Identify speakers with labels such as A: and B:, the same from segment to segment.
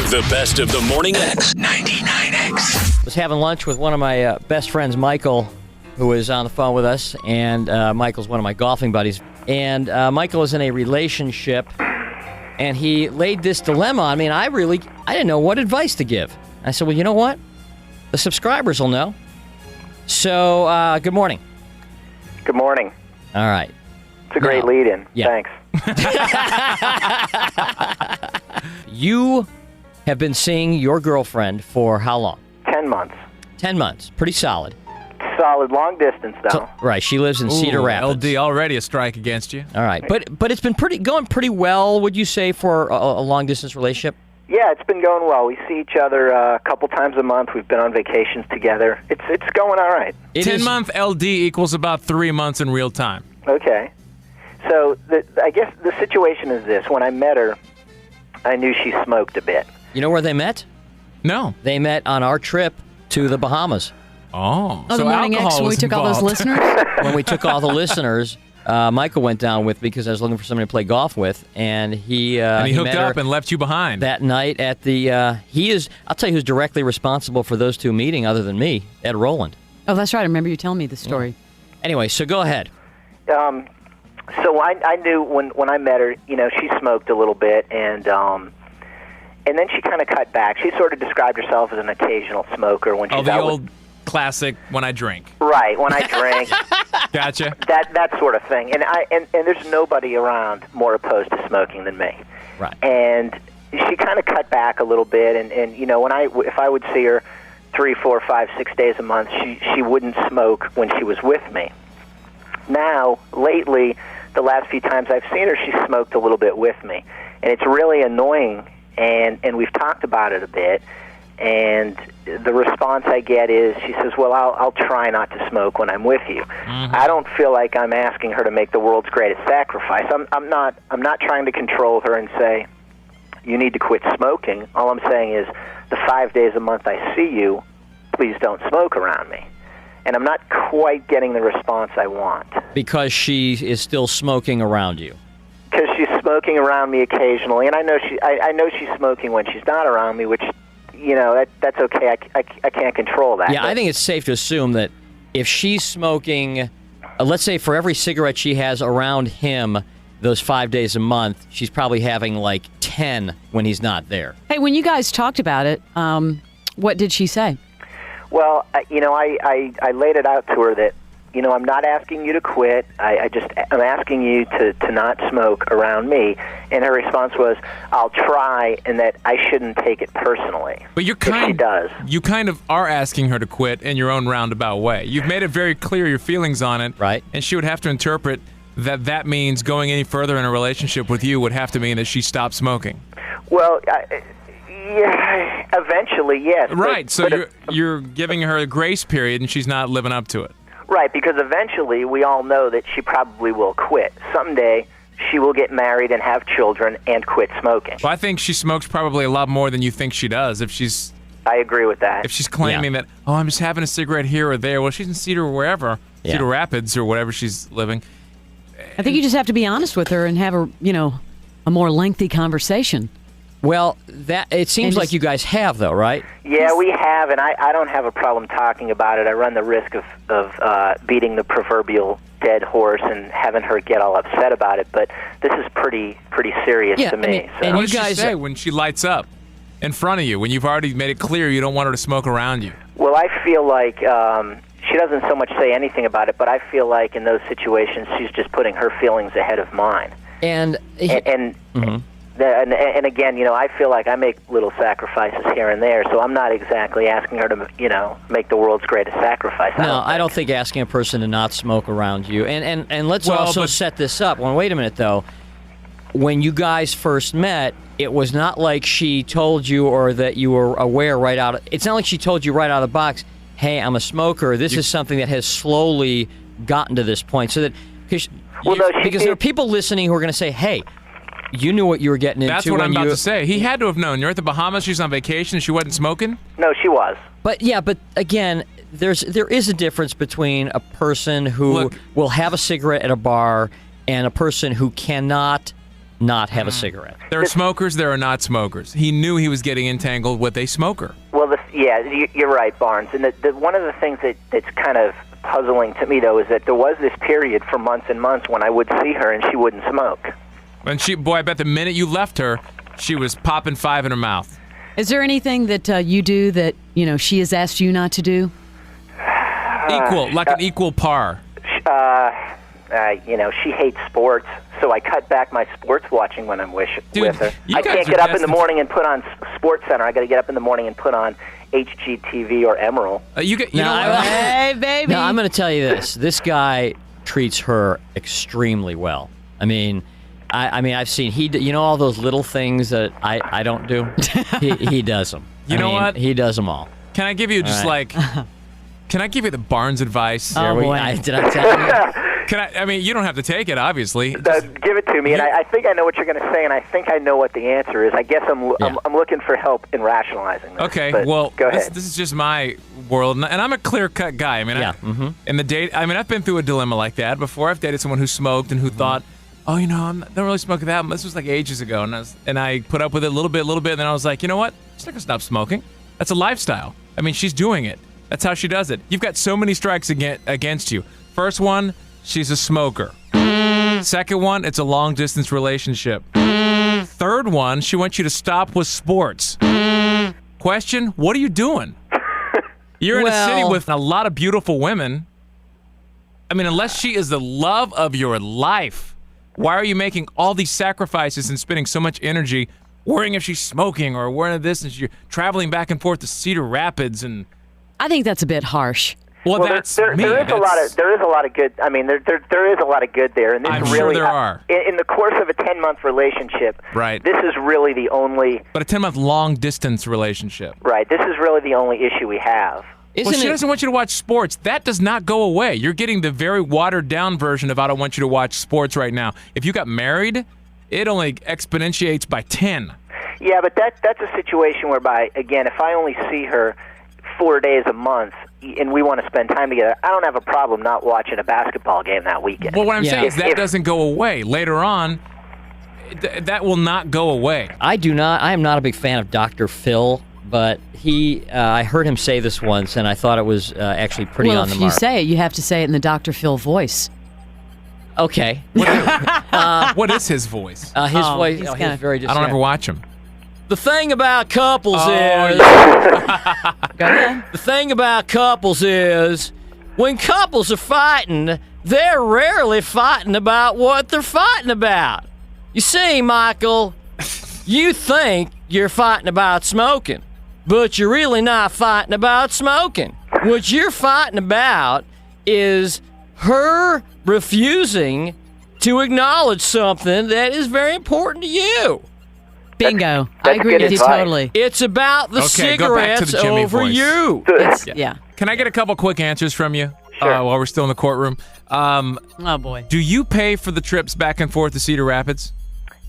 A: The best of the Morning X 99X.
B: I was having lunch with one of my best friends, Michael, who is on the phone with us, and Michael's one of my golfing buddies. And Michael is in a relationship, and he laid this dilemma on me, and I didn't know what advice to give. I said, well, you know what? The subscribers will know. So, good morning.
C: Good morning.
B: All right.
C: It's a great lead-in.
B: Yeah.
C: Thanks.
B: You have been seeing your girlfriend for how long?
C: 10 months.
B: 10 months. Pretty solid.
C: Solid long distance, though.
B: So, right. She lives in Cedar Rapids.
D: LD, already a strike against you.
B: All right. But it's been going pretty well, would you say, for a long-distance relationship?
C: Yeah, it's been going well. We see each other a couple times a month. We've been on vacations together. It's going all right.
D: 10-month LD equals about 3 months in real time.
C: Okay. So I guess the situation is this. When I met her, I knew she smoked a bit.
B: You know where they met?
D: No.
B: They met on our trip to the Bahamas.
D: Oh,
E: so the Morning X when we took all those listeners?
B: When we took all the listeners, Michael went down with me because I was looking for somebody to play golf with, and he
D: hooked up and left you behind.
B: That night at the, I'll tell you who's directly responsible for those two meeting other than me, Ed Rowland.
E: Oh, that's right. I remember you telling me the story.
B: Yeah. Anyway, so go ahead.
C: So I knew when I met her, she smoked a little bit, and then she kind of cut back. She sort of described herself as an occasional smoker when she's
D: the
C: out
D: old classic, when I drink.
C: Right, when I drink.
D: Gotcha.
C: That sort of thing. And there's nobody around more opposed to smoking than me.
B: Right.
C: And she kind of cut back a little bit, and if I would see her 3, 4, 5, 6 days a month, she wouldn't smoke when she was with me. Now, lately, the last few times I've seen her, she smoked a little bit with me. And it's really annoying, and we've talked about it a bit, and the response I get is, she says, well, I'll try not to smoke when I'm with you. Mm-hmm. I don't feel like I'm asking her to make the world's greatest sacrifice. I'm not trying to control her and say, you need to quit smoking. All I'm saying is, the 5 days a month I see you, please don't smoke around me. And I'm not quite getting the response I want. Because
B: she is still smoking around you.
C: Because she's smoking around me occasionally, and I know she's smoking when she's not around me, which, that's okay. I can't control that.
B: Yeah, I think it's safe to assume that if she's smoking, let's say for every cigarette she has around him those 5 days a month, she's probably having like 10 when he's not there.
E: Hey, when you guys talked about it, what did she say?
C: Well, I laid it out to her that, I'm not asking you to quit. I'm asking you to not smoke around me. And her response was, I'll try, and that I shouldn't take it personally.
D: But you kind of are asking her to quit in your own roundabout way. You've made it very clear your feelings on it.
B: Right.
D: And she would have to interpret that means going any further in a relationship with you would have to mean that she stopped smoking.
C: Well, yeah, eventually, yes.
D: Right, so you're giving her a grace period, and she's not living up to it.
C: Right, because eventually we all know that she probably will quit. Someday she will get married and have children and quit smoking.
D: Well, I think she smokes probably a lot more than you think she does.
C: I agree with that.
D: If she's claiming that, I'm just having a cigarette here or there. Well, she's in Cedar Rapids or wherever she's living.
E: I think you just have to be honest with her and have a more lengthy conversation.
B: Well, it seems like you guys have, though, right?
C: Yeah, we have, and I don't have a problem talking about it. I run the risk of beating the proverbial dead horse and having her get all upset about it, but this is pretty serious to me.
D: And what does she say when she lights up in front of you, when you've already made it clear you don't want her to smoke around you?
C: Well, I feel like she doesn't so much say anything about it, but I feel like in those situations she's just putting her feelings ahead of mine. And again, I feel like I make little sacrifices here and there, so I'm not exactly asking her to, make the world's greatest sacrifice.
B: I don't think asking a person to not smoke around you. And let's set this up. Well, wait a minute, though. When you guys first met, it was not like she told you or that you were aware right out. It's not like she told you right out of the box, hey, I'm a smoker. This is something that has slowly gotten to this point. So that because there are people listening who are going to say, hey, you knew what you were getting into.
D: That's what I'm about to say. He had to have known. You're at the Bahamas. She's on vacation. She wasn't smoking?
C: No, she was.
B: But again, there is a difference between a person who will have a cigarette at a bar and a person who cannot not have a cigarette.
D: There are smokers, there are not smokers. He knew he was getting entangled with a smoker.
C: Well, you're right, Barnes. And one of the things that's kind of puzzling to me, though, is that there was this period for months and months when I would see her and she wouldn't smoke.
D: And I bet the minute you left her, she was popping 5 in her mouth.
E: Is there anything that you do that, she has asked you not to do?
D: An equal par.
C: She hates sports, so I cut back my sports watching when I'm with her. I can't get up in the morning and put on Sports Center. I got to get up in the morning and put on HGTV or Emerald.
E: Hey, baby.
B: No, I'm going to tell you this. This guy treats her extremely well. I mean, I've seen all those little things that I don't do. He does them.
D: You know what?
B: He does them all.
D: Can I give you Can I give you the Barnes advice?
E: Oh, boy.
B: Did I tell you?
D: You don't have to take it, obviously.
C: Give it to me, and I think I know what you're going to say, and I think I know what the answer is. I guess I'm looking for help in rationalizing this.
D: Okay,
C: go ahead.
D: This is just my world, and I'm a clear-cut guy. In the date, I've been through a dilemma like that before. I've dated someone who smoked and who thought, I don't really smoke that. This was like ages ago, and I put up with it a little bit, and then I was like, you know what? She's not going to stop smoking. That's a lifestyle. She's doing it. That's how she does it. You've got so many strikes against you. First one, she's a smoker. Second one, it's a long-distance relationship. Third one, she wants you to stop with sports. Question, what are you doing? You're in a city with a lot of beautiful women. Unless she is the love of your life, why are you making all these sacrifices and spending so much energy worrying if she's smoking or worrying this and you're traveling back and forth to Cedar Rapids and...
E: I think that's a bit harsh.
D: Well, that's me.
C: There is a lot of good. There is a lot of good there, and this
D: I'm
C: really
D: sure there are.
C: In the course of a 10-month relationship,
D: right?
C: This is really the only.
D: But a 10-month long-distance relationship,
C: right? This is really the only issue we have.
D: She doesn't want you to watch sports. That does not go away. You're getting the very watered-down version of I don't want you to watch sports right now. If you got married, it only exponentiates by 10.
C: Yeah, but that's a situation whereby, again, if I only see her 4 days a month and we want to spend time together, I don't have a problem not watching a basketball game that weekend.
D: Well, what I'm saying is that doesn't go away. Later on, that will not go away.
B: I am not a big fan of Dr. Phil, but I heard him say this once, and I thought it was actually pretty on the mark.
E: Well, if you say it, you have to say it in the Dr. Phil voice.
B: Okay.
D: What is his voice?
B: His voice is very distinct.
D: I don't ever watch him.
B: The thing about couples is...
E: Go ahead.
B: The thing about couples is when couples are fighting, they're rarely fighting about what they're fighting about. You see, Michael, you think you're fighting about smoking, but you're really not fighting about smoking. What you're fighting about is her refusing to acknowledge something that is very important to you.
E: Bingo. I agree with you totally.
B: It's about the cigarettes over you.
E: Yeah.
D: Can I get a couple quick answers from you while we're still in the courtroom?
E: Oh, boy.
D: Do you pay for the trips back and forth to Cedar Rapids?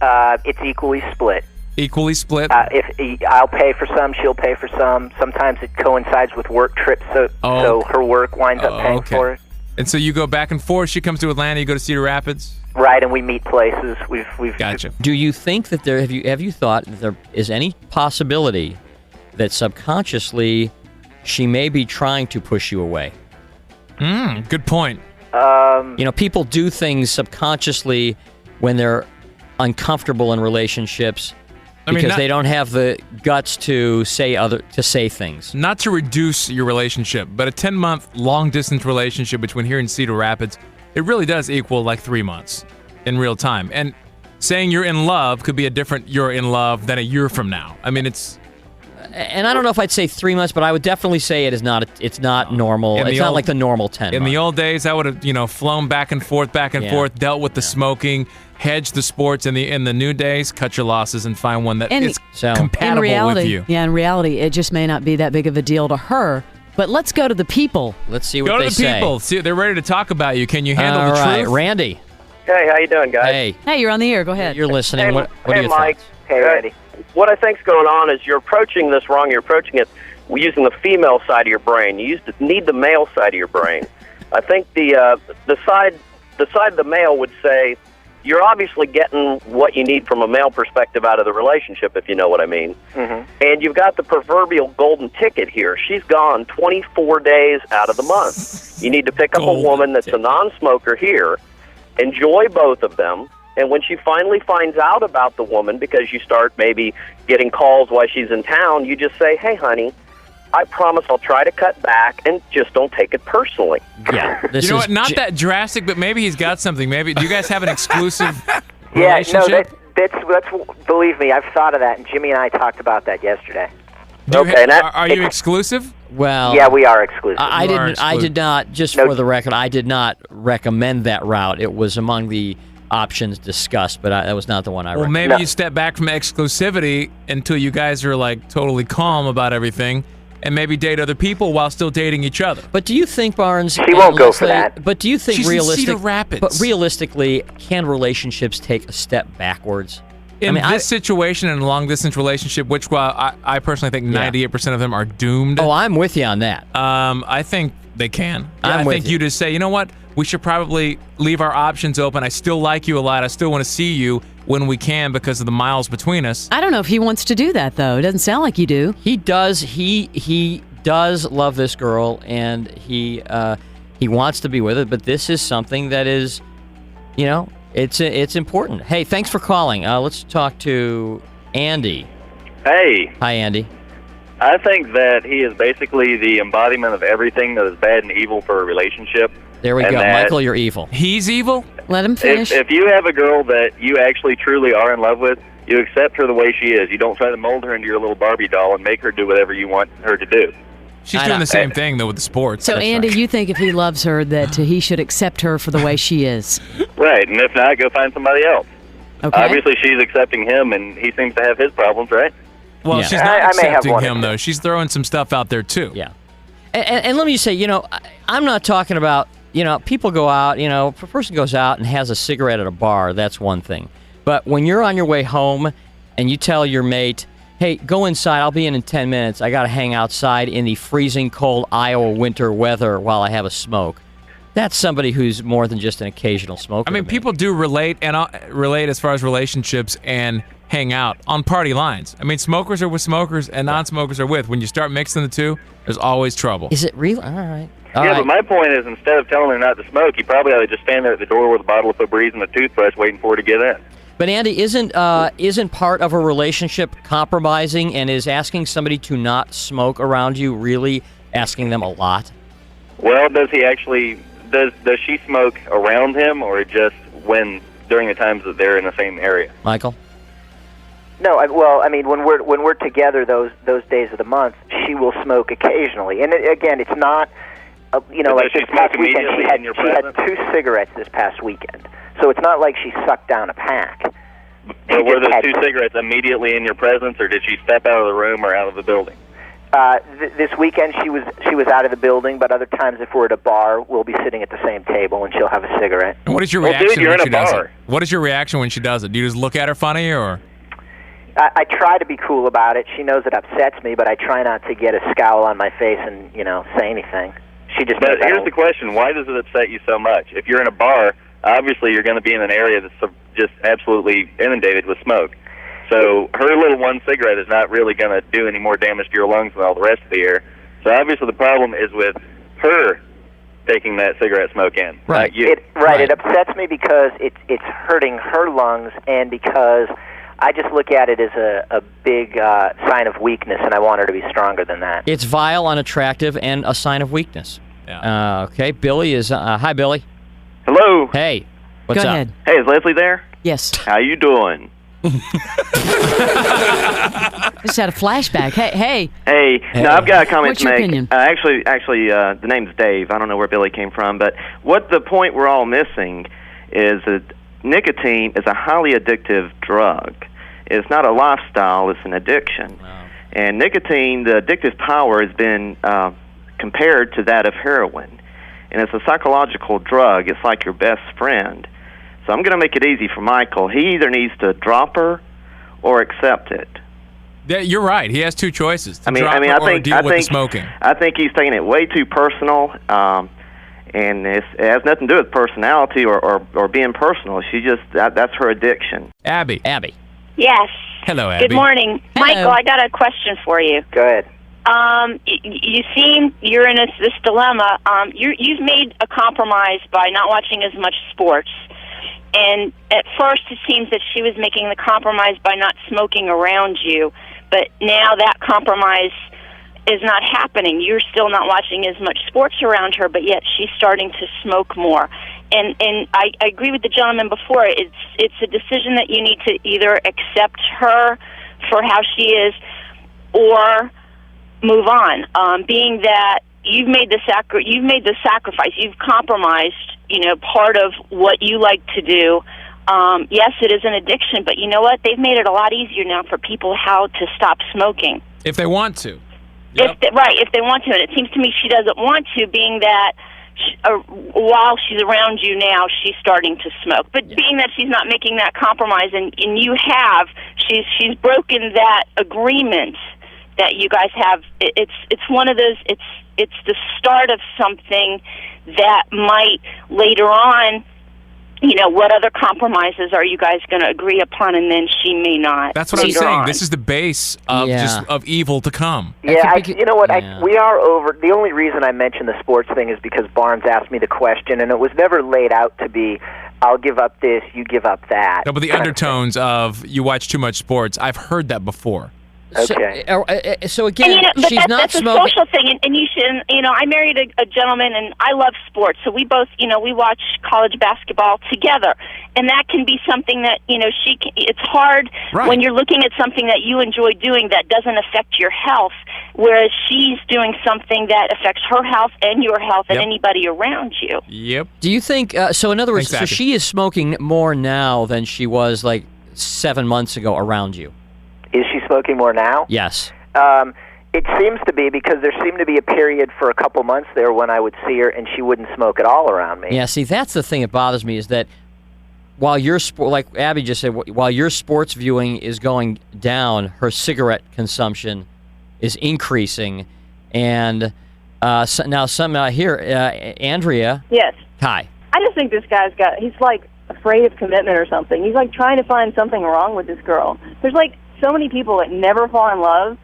C: It's equally split.
D: Equally split?
C: If I'll pay for some, she'll pay for some. Sometimes it coincides with work trips, so her work winds up paying for it.
D: And so you go back and forth. She comes to Atlanta, you go to Cedar Rapids?
C: Right, and we meet places. We've
D: Gotcha.
B: Do you think that have you thought that there is any possibility that subconsciously she may be trying to push you away?
D: Good point.
B: People do things subconsciously when they're uncomfortable in relationships because they don't have the guts to say things.
D: Not to reduce your relationship, but a 10-month long-distance relationship between here and Cedar Rapids, it really does equal like 3 months in real time. And saying you're in love could be a different you're in love than a year from now. It's...
B: And I don't know if I'd say 3 months, but I would definitely say it's not normal. It's not like the normal 10
D: In the old days, I would have, flown back and forth, dealt with the smoking, hedged the sports. In the new days, cut your losses and find one that is compatible with you.
E: Yeah, in reality, it just may not be that big of a deal to her. But let's go to the people.
B: Let's see what they say.
D: Go to the people. See, they're ready to talk about you. Can you handle the truth?
B: All right, Randy.
F: Hey, how you doing, guys?
B: Hey,
E: you're on the air. Go ahead.
B: You're listening.
F: Hey,
B: what are your
F: Mike.
B: thoughts?
C: Hey, Randy.
F: What I think's going on is you're approaching this wrong. You're approaching it using the female side of your brain. You need the male side of your brain. I think the side of the male would say, you're obviously getting what you need from a male perspective out of the relationship, if you know what I mean.
C: Mm-hmm.
F: And you've got the proverbial golden ticket here. She's gone 24 days out of the month. You need to pick up a woman that's a non-smoker here, enjoy both of them, and when she finally finds out about the woman, because you start maybe getting calls while she's in town, you just say, hey, honey, I promise I'll try to cut back, and just don't take it personally.
B: Yeah.
D: You know what? Not that drastic, but maybe he's got something. Maybe do you guys have an exclusive
C: Yeah,
D: relationship?
C: no, that's believe me, I've thought of that, and Jimmy and I talked about that yesterday.
D: Are you exclusive?
B: Well,
C: yeah, we are exclusive.
B: I did not. Just for the record, I did not recommend that route. It was among the options discussed, but that was not the one I recommended.
D: Well, maybe you step back from exclusivity until you guys are like totally calm about everything, and maybe date other people while still dating each other.
B: But do you think, Barnes?
C: She won't go for that.
B: But do you think
D: She's in Cedar Rapids.
B: But realistically, can relationships take a step backwards?
D: In this situation, in a long-distance relationship, which I personally think 98% of them are doomed.
B: Oh, I'm with you on that.
D: I think they can. I think you just say, you know what? We should probably leave our options open. I still like you a lot. I still want to see you when we can because of the miles between us.
E: I don't know if he wants to do that, though. It doesn't sound like you do.
B: He does. He does love this girl, and he wants to be with her. But this is something that is, it's important. Hey, thanks for calling. Let's talk to Andy.
G: Hey.
B: Hi, Andy.
G: I think that he is basically the embodiment of everything that is bad and evil for a relationship.
B: There we go. Michael, you're evil.
D: He's evil?
E: Let him finish.
G: If you have a girl that you actually truly are in love with, you accept her the way she is. You don't try to mold her into your little Barbie doll and make her do whatever you want her to do.
D: She's doing the same thing, though, with the sports.
E: So, Andy, you think if he loves her that he should accept her for the way she is?
G: Right, and if not, go find somebody else.
E: Okay.
G: Obviously, she's accepting him, and he seems to have his problems, right?
D: Well, she's not accepting him, though. She's throwing some stuff out there, too.
B: Yeah. And let me just say, I'm not talking about, people go out, if a person goes out and has a cigarette at a bar, that's one thing. But when you're on your way home and you tell your mate, hey, go inside, I'll be in 10 minutes. I got to hang outside in the freezing cold Iowa winter weather while I have a smoke. That's somebody who's more than just an occasional smoker.
D: I mean, people do relate as far as relationships and hang out on party lines. I mean, smokers are with smokers and non-smokers are with. When you start mixing the two, there's always trouble.
B: Is it real? All right.
G: But my point is, instead of telling her not to smoke, you probably ought to just stand there at the door with a bottle of Febreze and a toothbrush waiting for her to get in.
B: But Andy, isn't part of a relationship compromising, and is asking somebody to not smoke around you really asking them a lot?
G: Well, does he actually does she smoke around him, or just during the times that they're in the same area?
B: Michael?
C: No, when we're together those days of the month, she will smoke occasionally, and again, it's not, like this past weekend she had 2 cigarettes this past weekend, so it's not like she sucked down a pack.
G: But were those 2 cigarettes immediately in your presence, or did she step out of the room or out of the building?
C: This weekend she was out of the building, but other times if we're at a bar, we'll be sitting at the same table and she'll have a cigarette.
D: And what is your reaction when she does it? What is your reaction when she does it? Do you just look at her funny, or?
C: I try to be cool about it. She knows it upsets me, but I try not to get a scowl on my face and, say anything. But
G: here's the question. Why does it upset you so much? If you're in a bar, obviously you're going to be in an area that's just absolutely inundated with smoke. So her little one cigarette is not really going to do any more damage to your lungs than all the rest of the air. So obviously the problem is with her taking that cigarette smoke in, not you.
C: It upsets me because it's hurting her lungs, and because I just look at it as a big sign of weakness, and I want her to be stronger than that.
B: It's vile, unattractive, and a sign of weakness.
D: Yeah.
B: Okay, Billy is... hi, Billy.
H: Hello.
B: Hey, what's
E: Go
B: up?
E: ahead.
H: Hey, is Leslie there?
E: Yes.
H: How you doing?
E: Just had a flashback. Hey.
H: Hey. No, I've got a comment
E: What's
H: to
E: your
H: make.
E: opinion?
H: Actually, the name's Dave. I don't know where Billy came from, but what the point we're all missing is that nicotine is a highly addictive drug. It's not a lifestyle; it's an addiction.
B: Wow.
H: And nicotine, the addictive power, has been compared to that of heroin, and it's a psychological drug. It's like your best friend. So I'm going to make it easy for Michael. He either needs to drop her or accept it.
D: Yeah, you're right. He has 2 choices:
H: I
D: drop her or deal with the smoking.
H: I think he's taking it way too personal, And it has nothing to do with personality or being personal. That's her addiction.
D: Abby.
I: Yes.
D: Hello, Abby.
I: Good morning.
E: Hello.
I: Michael, I got a question for you.
C: Go ahead.
I: You seem you're in this dilemma. You've made a compromise by not watching as much sports. And at first it seems that she was making the compromise by not smoking around you. But now that compromise is not happening. You're still not watching as much sports around her, but yet she's starting to smoke more. And I agree with the gentleman before. It's a decision that you need to either accept her for how she is or move on. Being that you've made the sacrifice, you've compromised, part of what you like to do. Yes, it is an addiction, but you know what? They've made it a lot easier now for people how to stop smoking.
D: If they want to.
I: Yep. If they want to. And it seems to me she doesn't want to, being that while she's around you now, she's starting to smoke. But being that she's not making that compromise, and you have, she's broken that agreement that you guys have. It's one of those, it's the start of something that might later on, what other compromises are you guys going to agree upon, and then she may not.
D: That's what I'm saying. This is the base of of evil to come.
C: Yeah, you know what? We are over. The only reason I mentioned the sports thing is because Barnes asked me the question, and it was never laid out to be, I'll give up this, you give up that.
D: No, but the undertones of you watch too much sports, I've heard that before.
C: Okay.
B: So again, she's not
I: that's
B: smoking.
I: That's a social thing, and you should. I married a gentleman, and I love sports, so we both, we watch college basketball together, and that can be something that it's hard when you're looking at something that you enjoy doing that doesn't affect your health, whereas she's doing something that affects her health and your health and anybody around you.
D: Yep.
B: Do you think? So in other words, so she is smoking more now than she was like 7 months ago around you.
C: Is she smoking more now?
B: Yes.
C: It seems to be, because there seemed to be a period for a couple months there when I would see her and she wouldn't smoke at all around me.
B: Yeah, see, that's the thing that bothers me is that while your like Abby just said, while your sports viewing is going down, her cigarette consumption is increasing. And now here, Andrea.
J: Yes.
B: Hi.
J: I just think this guy's he's like afraid of commitment or something. He's like trying to find something wrong with this girl. There's like so many people that never fall in love.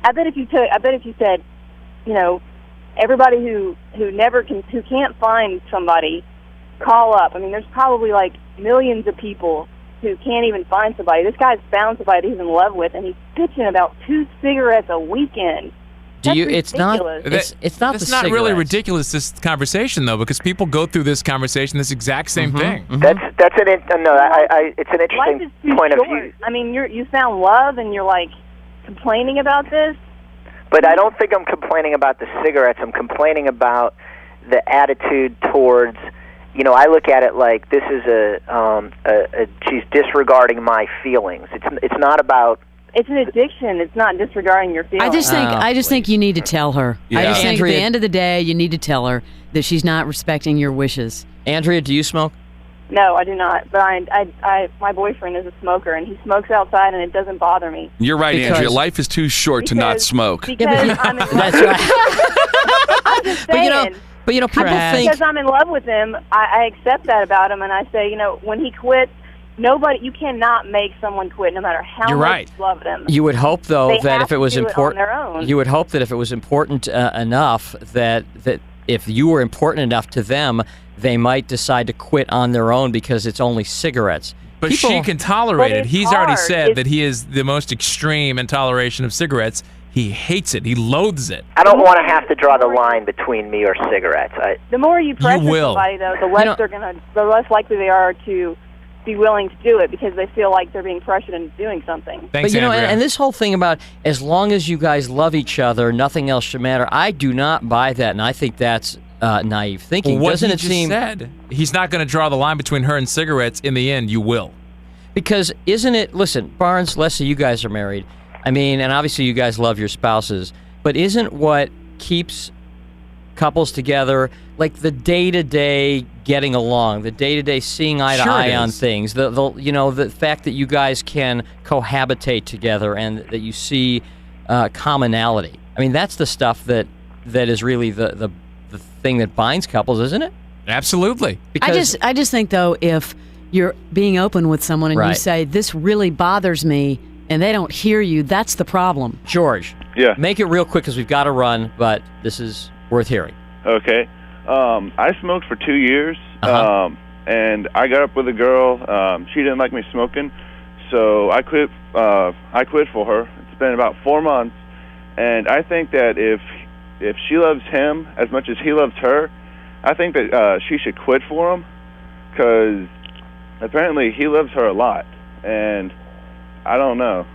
J: I bet if you said, everybody who can't find somebody, call up. I mean, there's probably like millions of people who can't even find somebody. This guy's found somebody he's in love with, and he's bitching about 2 cigarettes a weekend.
B: It's not
D: really ridiculous, this conversation, though, because people go through this conversation, this exact same thing.
C: Mm-hmm. It's an interesting point of view.
J: I mean, you found love and you're like complaining about this.
C: But I don't think I'm complaining about the cigarettes. I'm complaining about the attitude towards. I look at it like this is she's disregarding my feelings. It's not about.
J: It's an addiction. It's not disregarding your feelings.
E: I just think you need to tell her.
B: Yeah.
E: I just think
B: Andrea,
E: at the end of the day, you need to tell her that she's not respecting your wishes.
B: Andrea, do you smoke?
J: No, I do not. But my boyfriend is a smoker, and he smokes outside, and it doesn't bother me.
A: You're right, Andrea. Life is too short to not smoke.
J: Because I'm in love.
B: That's right.
J: I'm just saying.
B: But people think
J: because I'm in love with him, I accept that about him, and I say, when he quits, you cannot make someone quit, no matter how much you love them.
B: You would hope, though, that if it was
J: important,
B: you would hope that if it was important enough that if you were important enough to them, they might decide to quit on their own because it's only cigarettes.
D: But she can tolerate it. He's already said that he is the most extreme in toleration of cigarettes. He hates it. He loathes it.
C: I don't want to have to draw the line between me or cigarettes.
J: The more you pressure somebody, though, the less likely they are to be willing to do it because they feel like they're being pressured into doing something.
D: Thanks,
B: but
D: Andrea.
B: and this whole thing about as long as you guys love each other, nothing else should matter. I do not buy that, and I think that's naive thinking.
D: Well, what
B: Doesn't
D: he
B: it
D: just
B: seem?
D: Said, he's not going to draw the line between her and cigarettes. In the end, you will.
B: Because isn't it? Listen, Barnes, Leslie, you guys are married. I mean, and obviously you guys love your spouses, but isn't what keeps couples together like the day-to-day getting along, the day-to-day seeing eye to eye on things, the fact that you guys can cohabitate together and that you see commonality. I mean, that's the stuff that is really the the thing that binds couples, isn't it?
D: Absolutely.
B: Because
E: I just think, though, if you're being open with someone and you
B: Right.
E: say, this really bothers me, and they don't hear you, that's the problem.
B: George,
K: Yeah.
B: make it real quick because we've got to run, but this is worth hearing.
K: Okay. I smoked for 2 years,
B: Uh-huh.
K: and I got up with a girl. She didn't like me smoking, so I quit. I quit for her. It's been about 4 months, and I think that if she loves him as much as he loves her, I think that she should quit for him, because apparently he loves her a lot, and I don't know.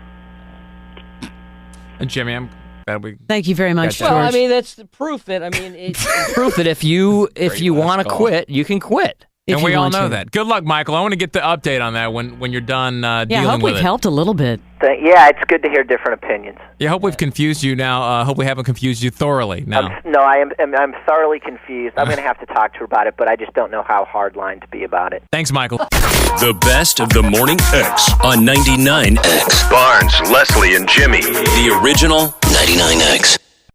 D: And Jimmy, I'm glad we.
E: Thank you very much,
B: Well,
E: George.
B: I mean, that's the proof that it's proof that if you want to quit, you can quit.
D: And we all know that. Good luck, Michael. I want to get the update on that when you're done
E: Yeah, I
D: dealing
E: hope
D: with
E: we've
D: it.
E: helped a little bit.
C: Yeah, it's good to hear different opinions.
D: Yeah, I hope we've confused you now. I hope we haven't confused you thoroughly now.
C: I'm thoroughly confused. I'm going to have to talk to her about it, but I just don't know how hardline to be about it.
D: Thanks, Michael.
L: The best of the Morning X on 99X. Barnes, Leslie, and Jimmy. The original 99X.